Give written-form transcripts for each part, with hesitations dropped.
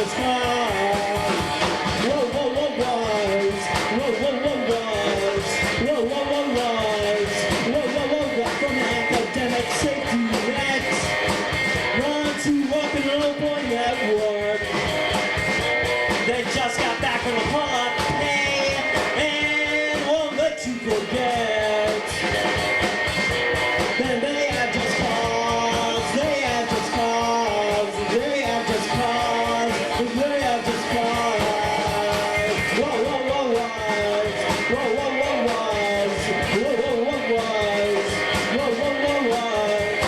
just cause. Whoa, whoa, whoa, was. Whoa, whoa, whoa, was. Whoa, whoa, whoa, was. Whoa, whoa, whoa, was. From an academic safety net. Run to rock and roll boy network. They just got back from a holiday and won't let you forget. Then they have just cause, they have just cause, they have just cause, they have just cause. Whoa, whoa, whoa, was. Whoa, whoa, whoa, was. Whoa, whoa, whoa, was. Whoa, whoa, whoa, was.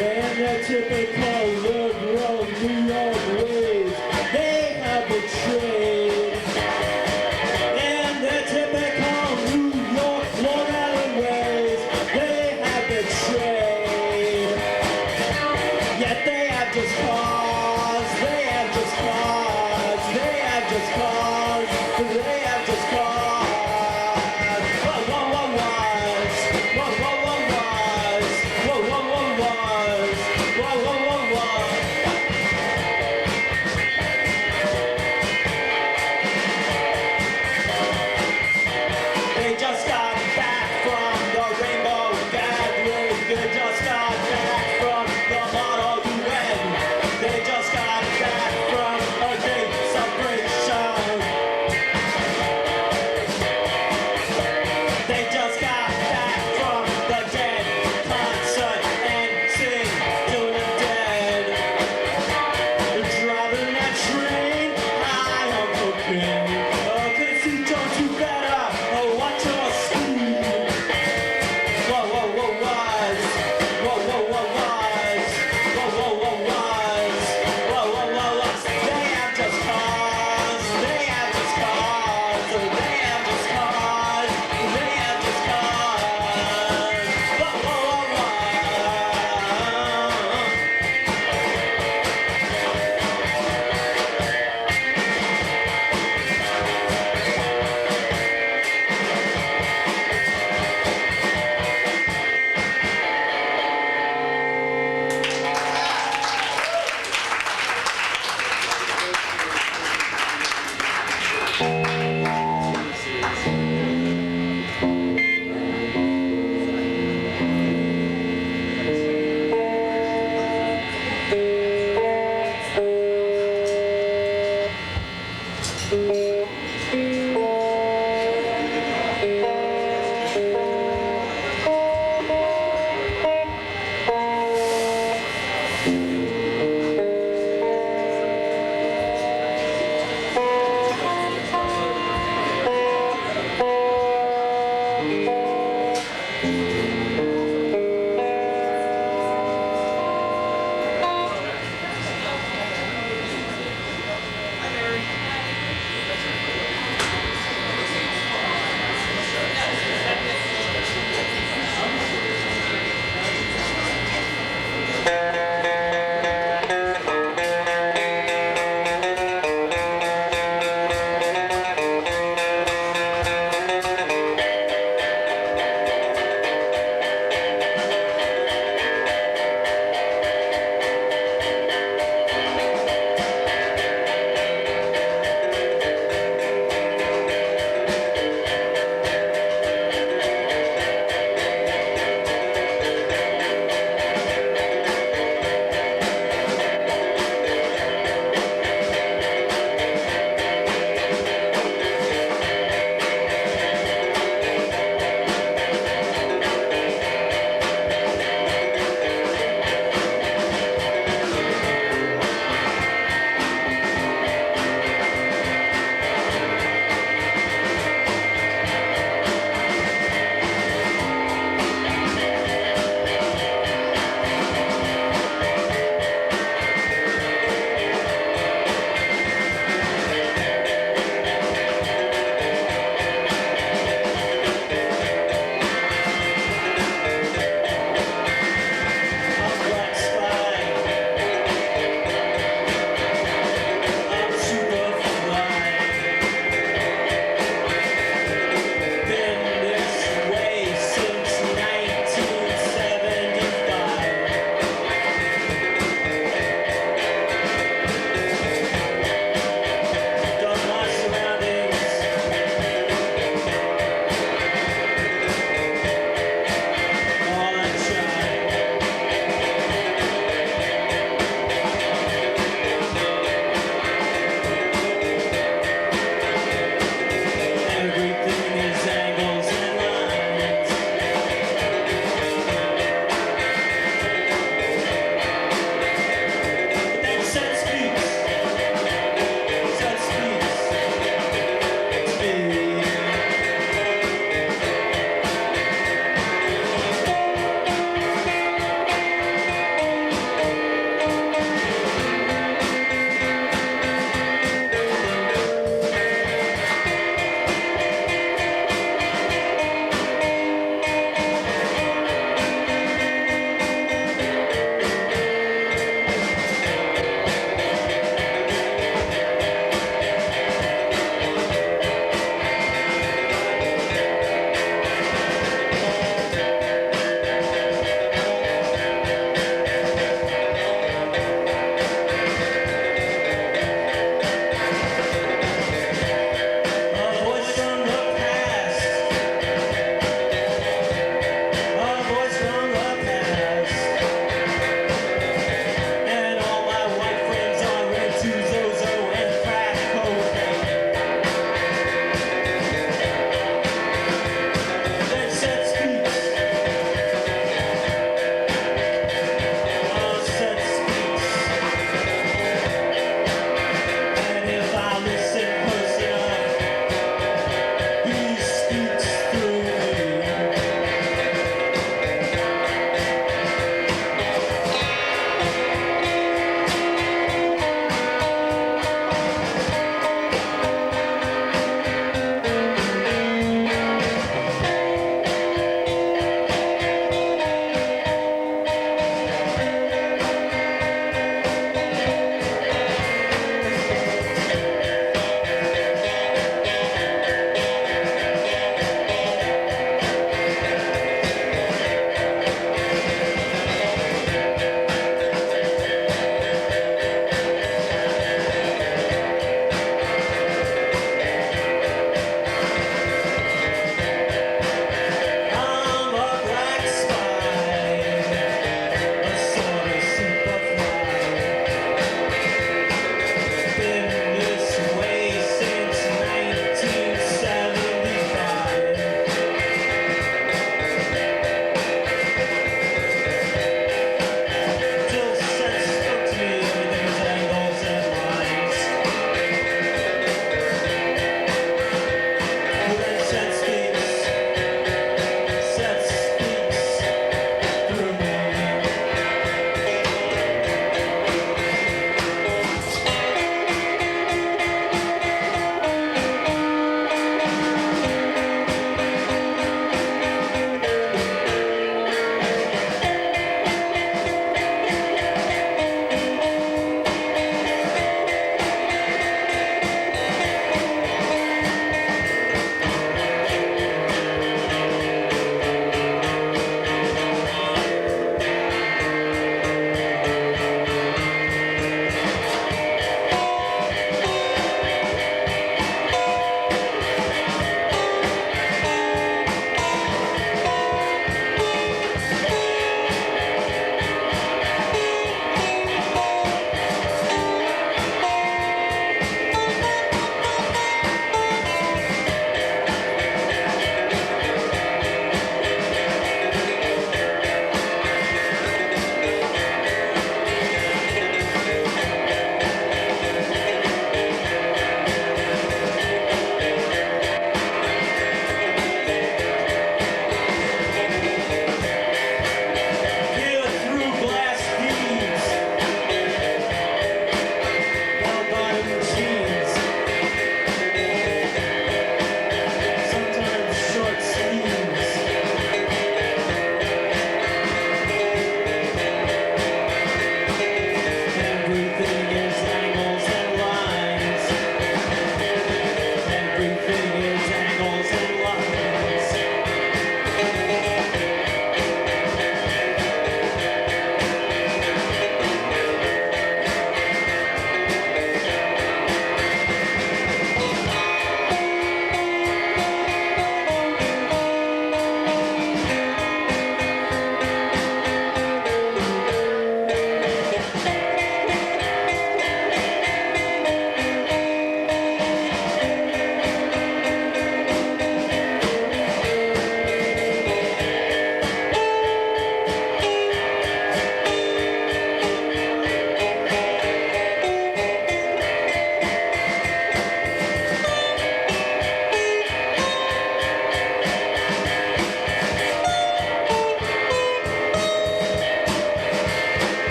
And the typical liberal New York ways, they have betrayed. And the typical New York Long Island ways, they have betrayed. Yet they have just cause, they have just cause, they have just cause, they have just cause. Whoa, whoa, whoa, was. Whoa, whoa, whoa, was. Whoa, whoa, whoa, was. Whoa, whoa, whoa, was. They just got back from the Rainbow Gathering. They just got back from the Model UN.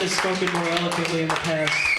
has spoken more eloquently in the past.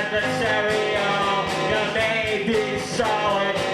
adversarial, you may be solid.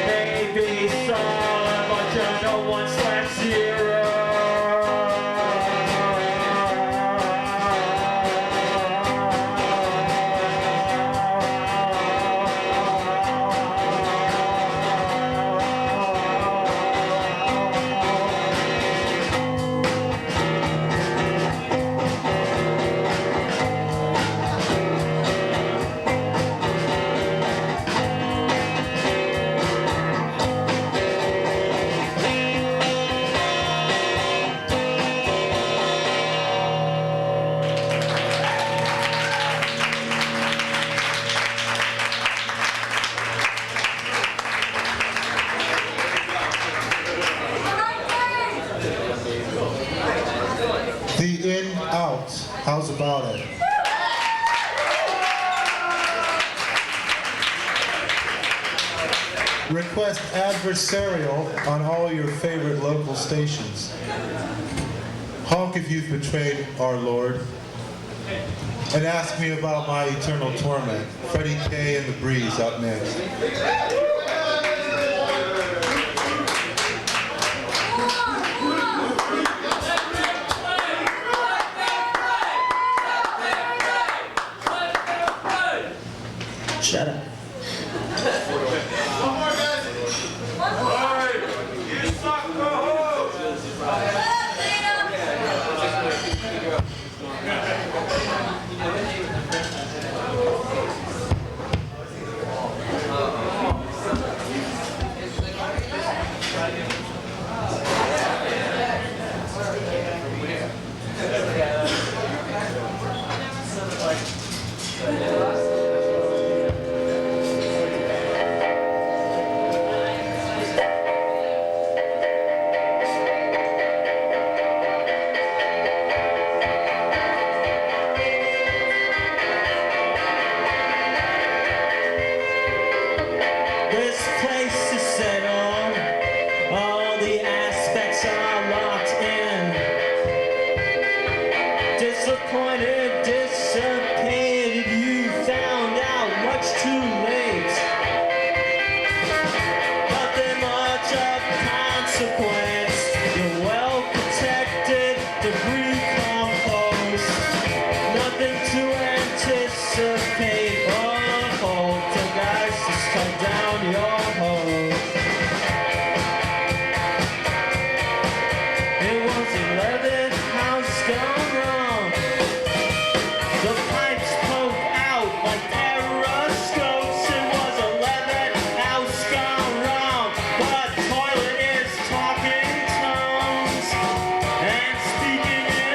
The in, out. How's about it? Request adversarial on all your favorite local stations. Honk if you've betrayed our Lord. And ask me about my eternal torment. Freddy K and the Breeze up next. Shut up. Disappointed, dissipated, you found out much too late. Nothing much of consequence. You're well protected, debris compost. Nothing to anticipate or hope. The guys just cut down your hose. It was 11 house gone wrong. The pipes poke out like periscopes. It was 11 house gone wrong. The toilet is talking tongues and speaking in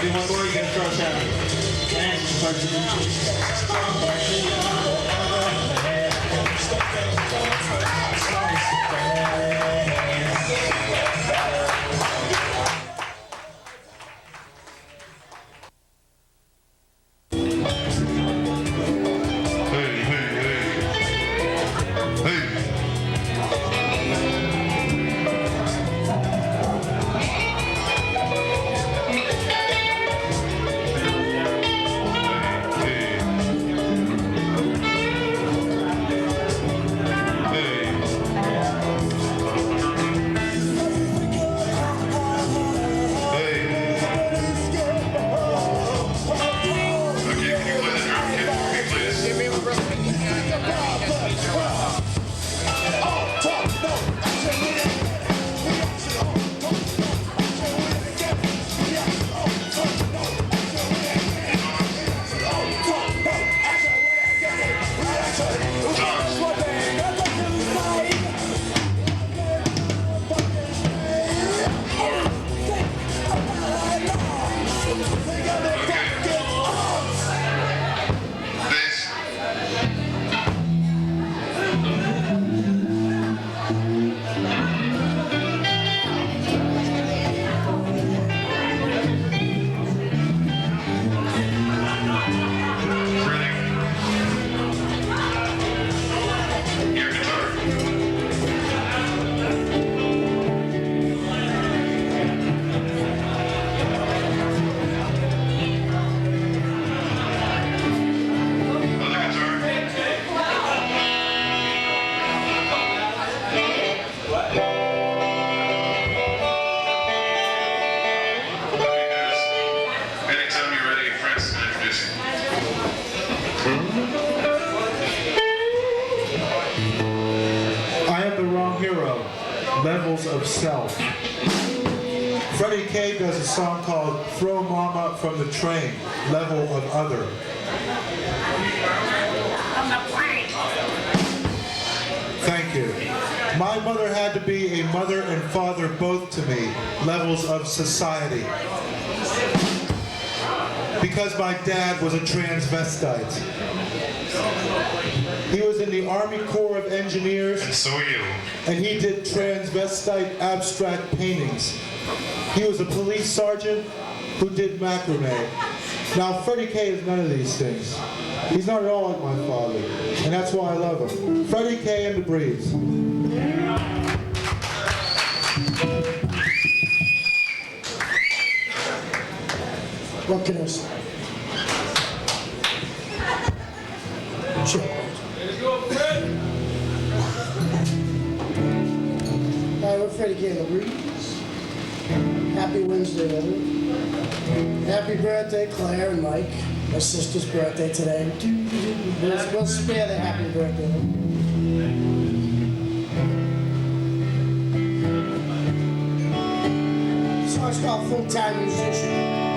do one more, you gotta throw us out. Thanks, part 'Strong Hero, Levels of Self. Freddy K does a song called Throw Mama from the Train, Level of Other. Thank you. My mother had to be a mother and father both to me, levels of society. Because my dad was a transvestite. He was in the Army Corps of Engineers. And so are you. And he did transvestite abstract paintings. He was a police sergeant who did macrame. Now, Freddy K is none of these things. He's not at all like my father, and that's why I love him. Freddy K and the Breeds. What can I say? Sure. Hi, we're Freddy K and the Breeds. Happy Wednesday, everyone. Happy birthday, Claire and Mike. My sister's birthday today. We'll spare the happy birthday. This song's called Full-Time Musician.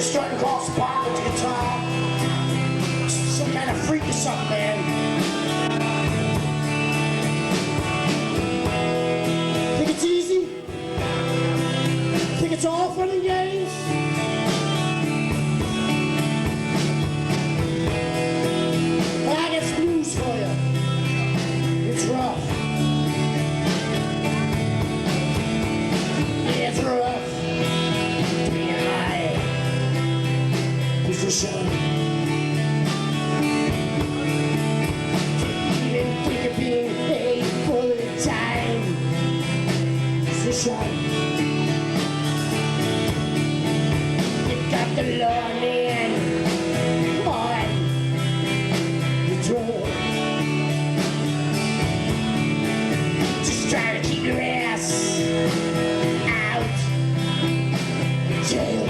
Starting across the park with the guitar. Some kind of freak or something, man. Think it's easy? Think it's all fun and games? Well, I got some news for you. It's rough. Yeah, it's rough. Position. Even think of being paid full time. Position. You got the law man on the door. Just trying to keep your ass out of jail.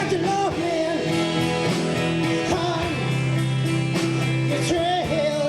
The love man on the trail.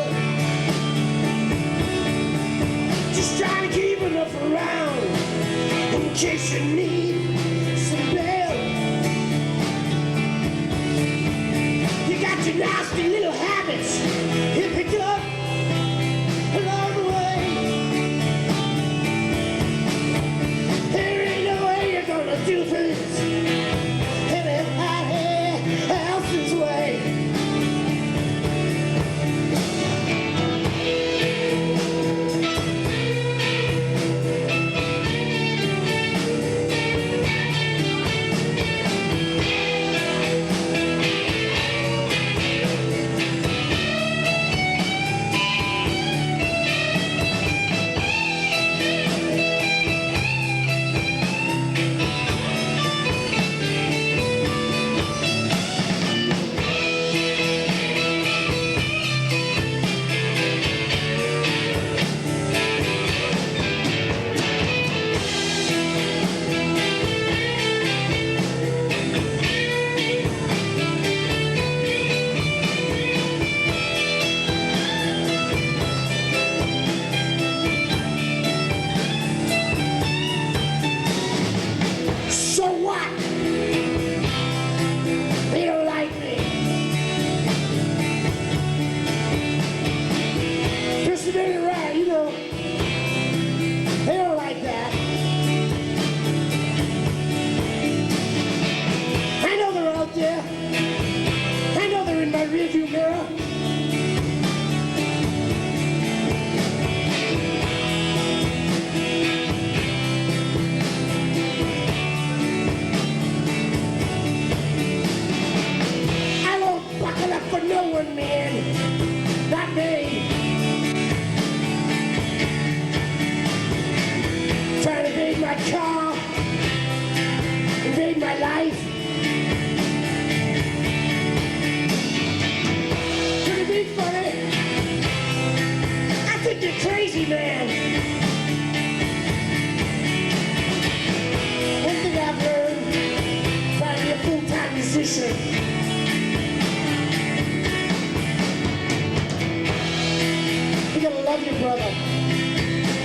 love your brother.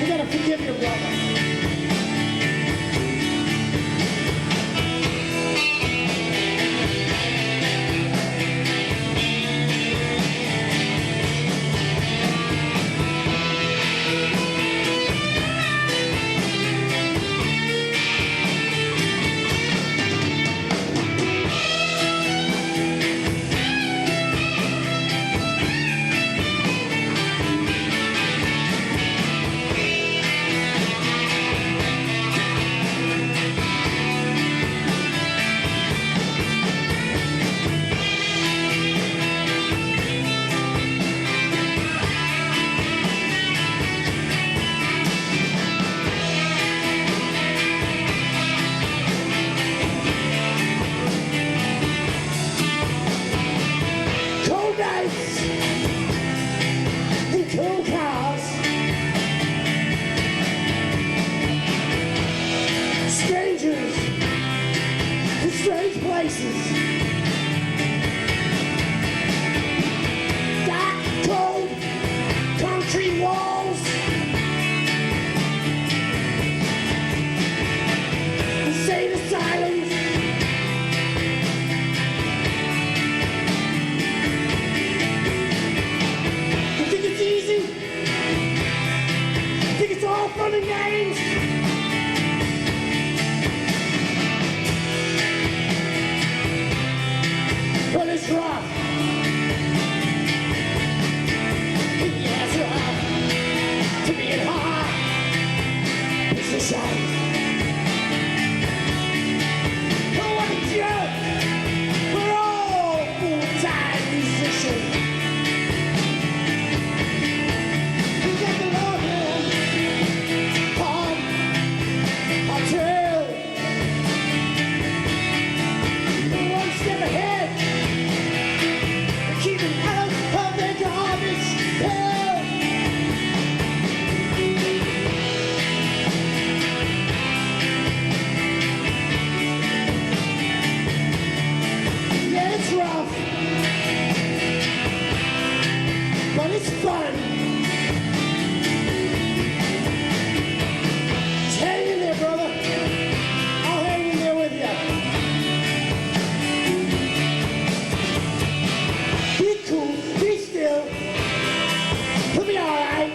You gotta forgive your brother. Cool cars, strangers in strange places, dark, cold, concrete walls, insane asylums. It's all fun and games. But it's rough. Yeah, it's rough. To be in hard position. Oh, what a jerk. We're all full-time musicians. But it's fun. Just hang in there, brother. I'll hang in there with you. Be cool, be still. He'll be all right.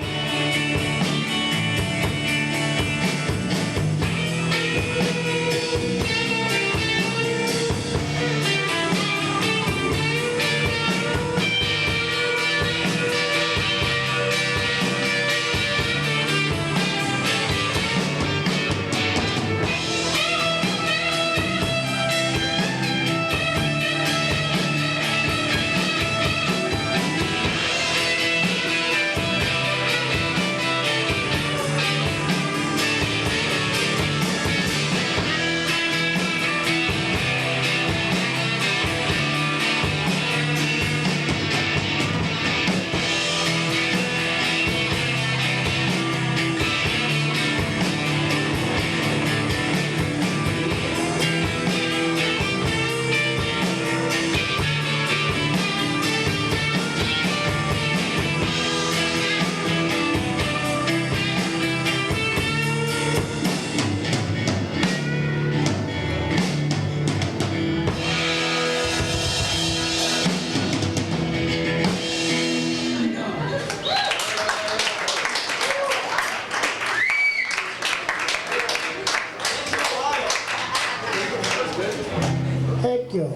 Thank you.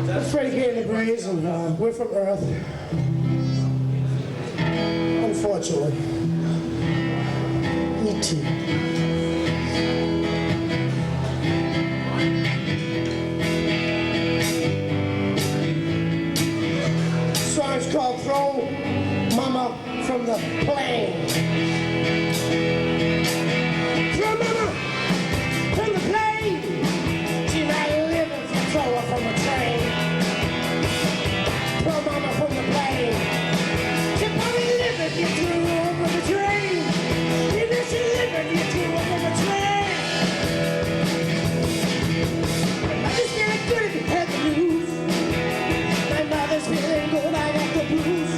It's Freddy K and the Breeze, and we're from Earth. Unfortunately. E.T. The song's called Throw Mama from the Plane. Throw Mama from the plane. She might live if you throw her from a train. Throw Mama from the plane. She probably live if you threw her from the train. You know she live if you threw her from a train. I just feel good if you had the news. My mother's feeling good, I got the blues.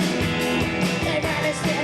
My mother's feeling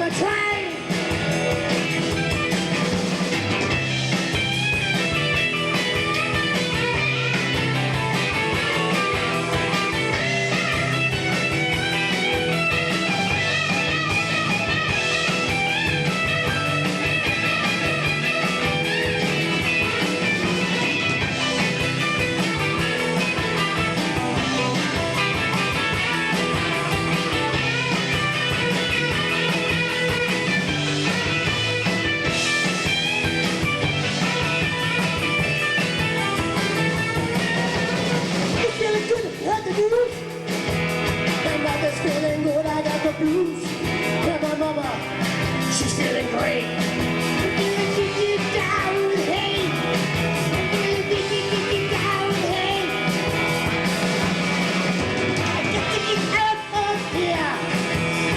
the train. Feeling good, I got the blues. And my mama, she's feeling great. Down, hey. Down, hey. I got to get out of here.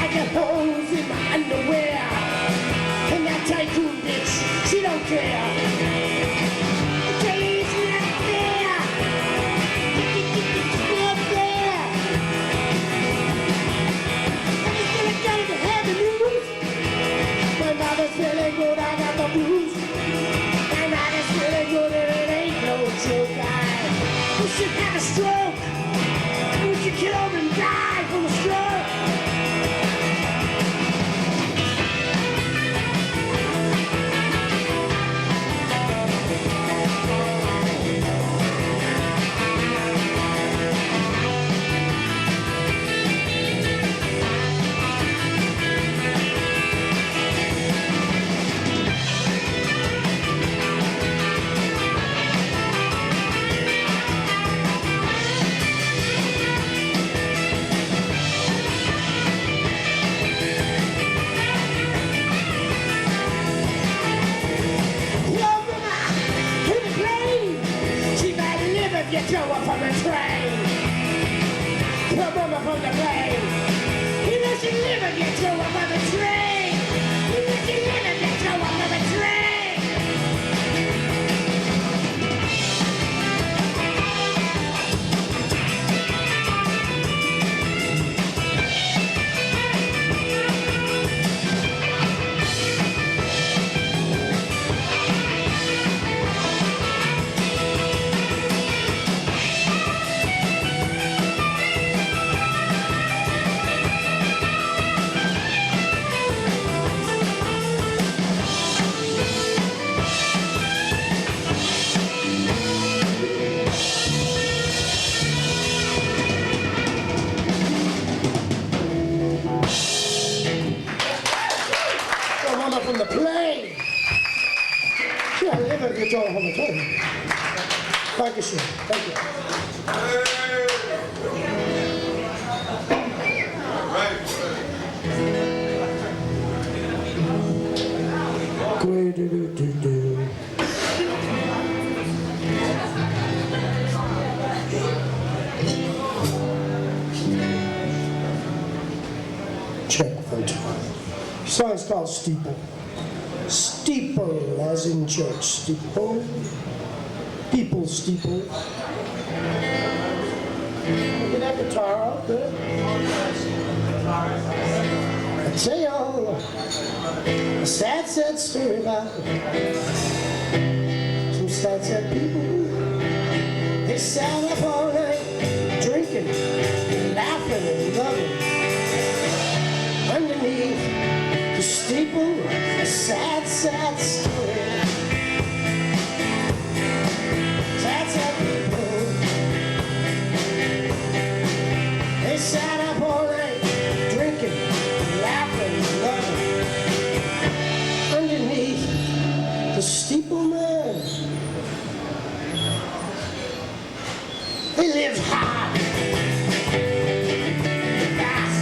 I got holes in my underwear. And that tycoon bitch, she don't care. Feeling good, I got the blues. And I just feeling good, and it ain't no joke. We should have a stroke. We should kill and die from a stroke. You throw her from the train. Throw her from the plane. He lets you live and you throw her from the train. He lets you live and you throw her from the train. From the plane. Yeah, I live at the door from the plane. Thank you, sir. Thank you. Check for time. Song's called Steeple. Steeple, as in church. Steeple. People steeple. Get that guitar out there. I tell you a sad, sad story about some sad, sad people. They sat up all night drinking, laughing and loving. Underneath the steeple, a sad, sad story. Sad, sad people. They sat up all night drinking, laughing, loving. Underneath the steeple man, they lived high. Fast.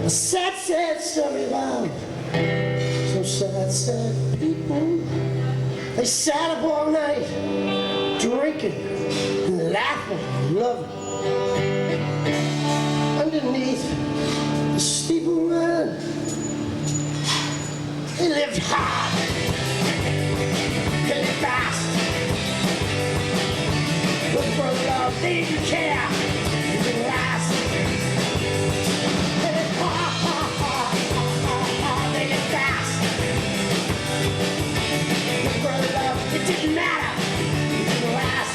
A sad, sad story about some sad, sad people. They sat up all night, drinking, and laughing, and loving. Underneath the steeple run, they lived hard and fast. But for love, they didn't care. It didn't last. They lived hard, they lived fast. But for love, it didn't matter. It didn't last.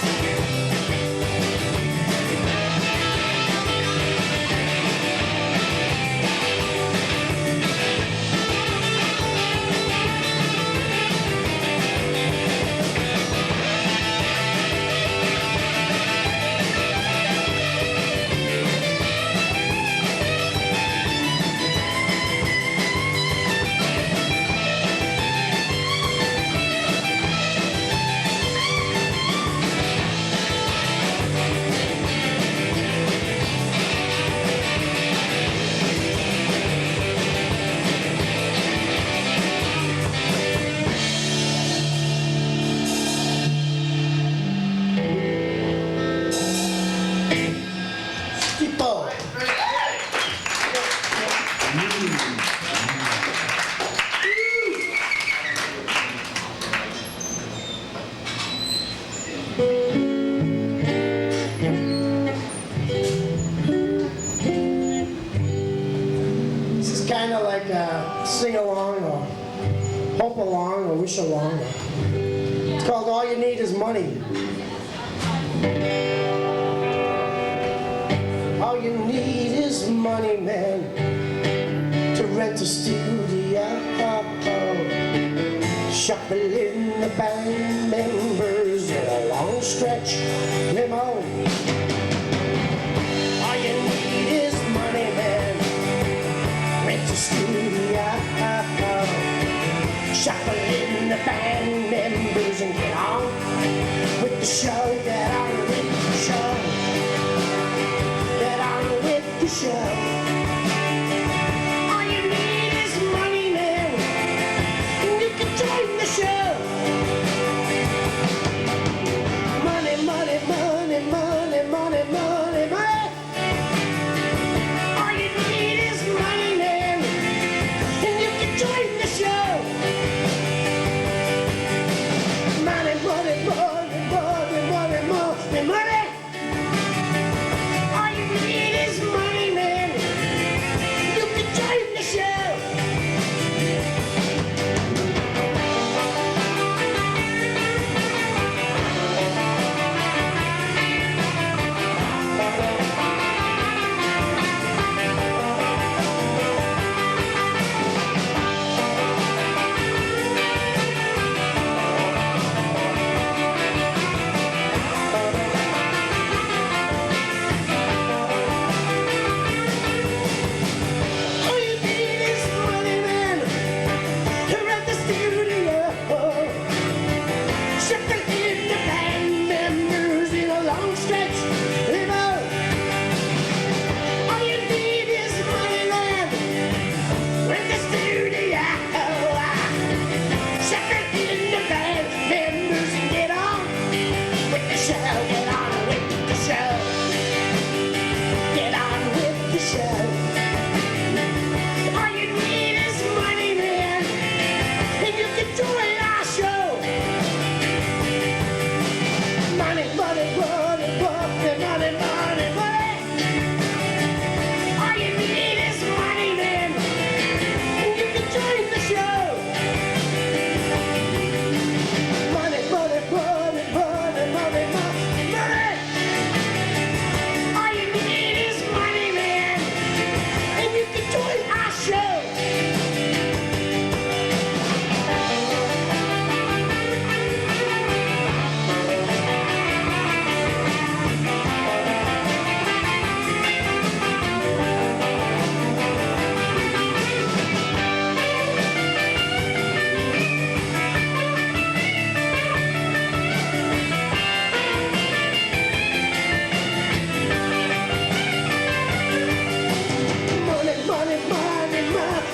This is kind of like a sing-along or hope-along or wish-along. It's called All You Need Is Money. All you need is money, man, to rent a studio, shuffling the band members in a long stretch limo. All you need is money, man, rent a studio, shuffling the band members and get on with the show, get on with the show. The show. All you need is money, man, and you can join the show. Money, money, money, money, money, money, money. All you need is money, man, and you can join the show. Money, money, money, money, money, money, money. All you need is money, man,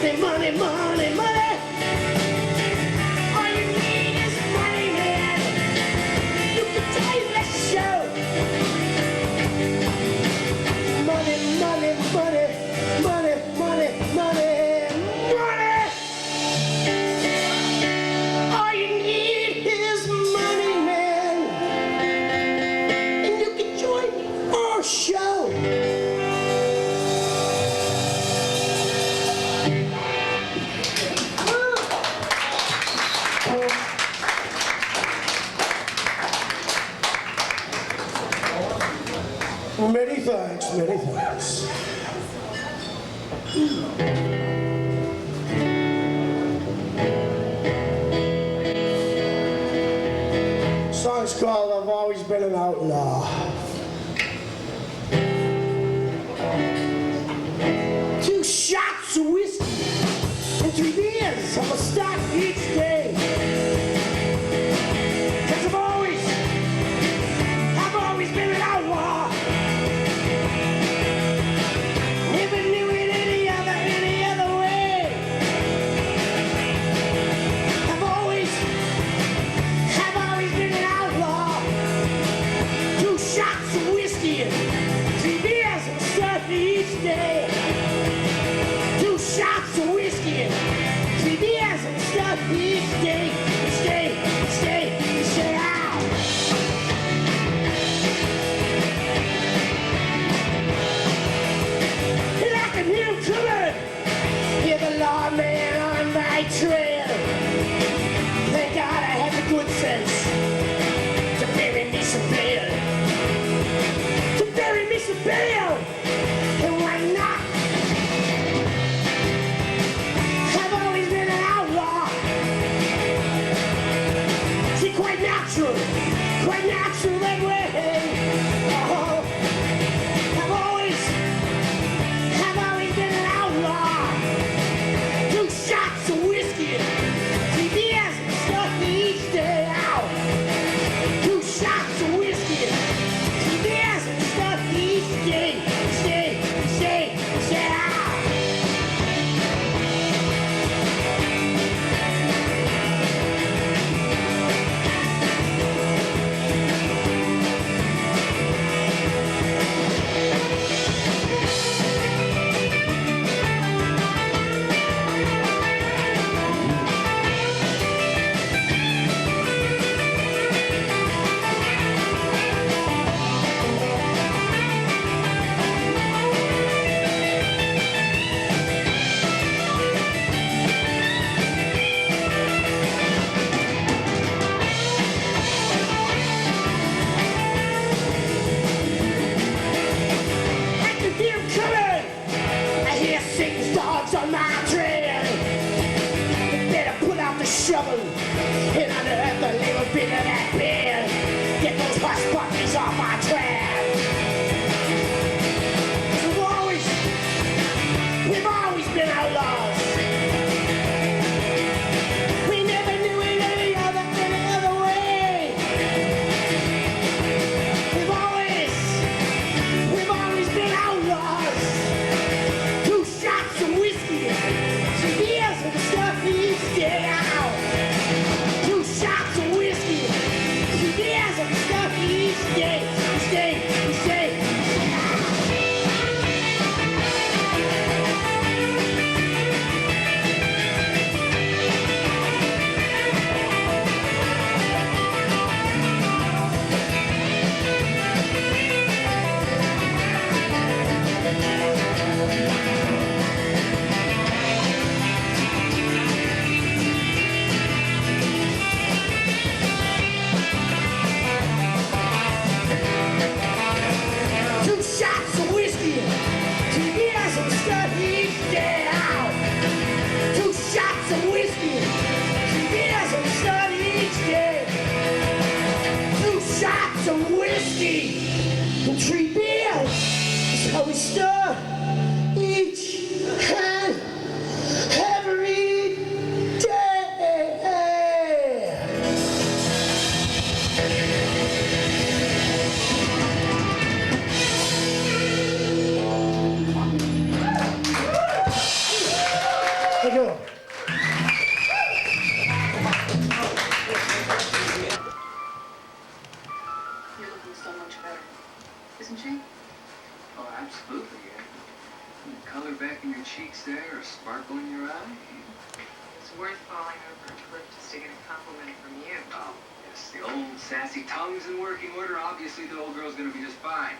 say money, money, money. All you need is money, man. You can take that show. Money, money, money, money, money, money, money. All you need is money, man. And you can join our show. Many thanks, many thanks. Song's called I've Always Been an Outlaw. 2 shots of whiskey and 3 beers of a stock each day. 'Cause I've always been an outlaw. Never knew it any other way. I've always been an outlaw. 2 shots of whiskey and 3 beers and stuff each day. 2 shots of whiskey and 3 beers and stuff each day. Stay out. And I can hear him coming. Hear the lawman on my trail. Thank God I had the good sense to bury me some bail. To bury me some bail. And why not? I've always been an outlaw. See, quite natural that way. Oh, I've always been an outlaw. 2 shots of whiskey, 3 beers and stuff each day out. 2 shots of whiskey, 3 beers and stuff each day. Stay out. I can hear him coming. I hear Satan's dogs on my trail. You better pull out the shovel and unearth a little bit of that beer. Get those hush puppies off our trail. We've always been outlaws. We never knew it any other way. We've always been outlaws. 2 shots of whiskey, 3 beers and stuff each day out. 2 shots of whiskey, 3 beers and stuff each day. Stay out. neck and your cheeks there, a sparkle in your eye. It's worth falling over a cliff just to get a compliment from you. Oh, yes, the old sassy tongue's in working order. Obviously, the old girl's gonna be just fine.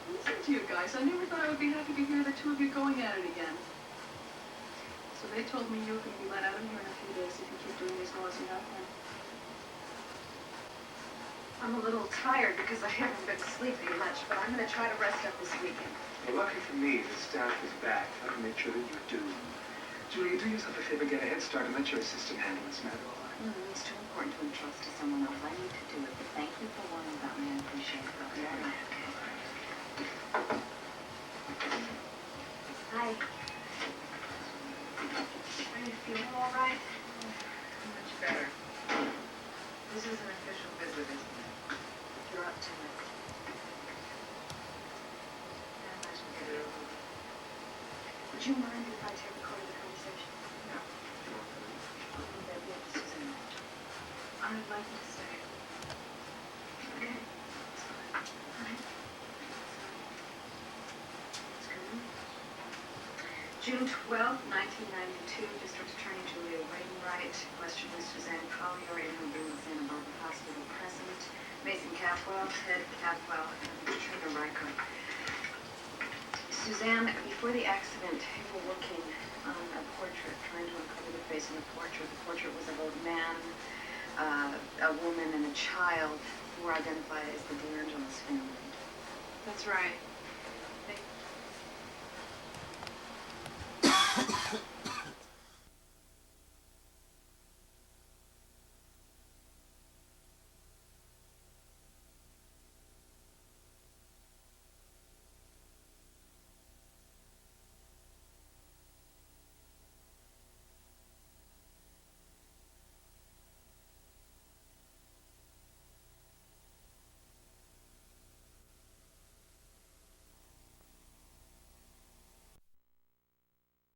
Listen to you guys. I never thought I would be happy to hear the two of you going at it again. So they told me you were going to be let out of here in a few days if you keep doing as well as you have been. I'm a little tired because I haven't been sleeping much, but I'm going to try to rest up this weekend. Well, lucky for me, the staff is back. I can make sure that you do. Julia, do yourself a favor, get a head start, and let your assistant handle this matter, all right? It's too important to entrust to someone else. I need to do it, but thank you for warning about me. I appreciate it. Okay. Hi. Are you feeling all right? Much better. This is an official visit, isn't it? You're up to it. Yeah, I should get it over with. Would you mind if I take a call of the conversation? No. I'll be there with Susan. I'd like you to stay. Okay. All right. June 12, 1992, District Attorney Julia Wainwright, questioning Suzanne Collier in her room within above the hospital present. Mason Capwell, Ted Capwell, and Katrina Riker. Suzanne, before the accident, you were working on a portrait, trying to uncover the face in the portrait. The portrait was of a man, a woman, and a child who were identified as the DeAngelis family. That's right.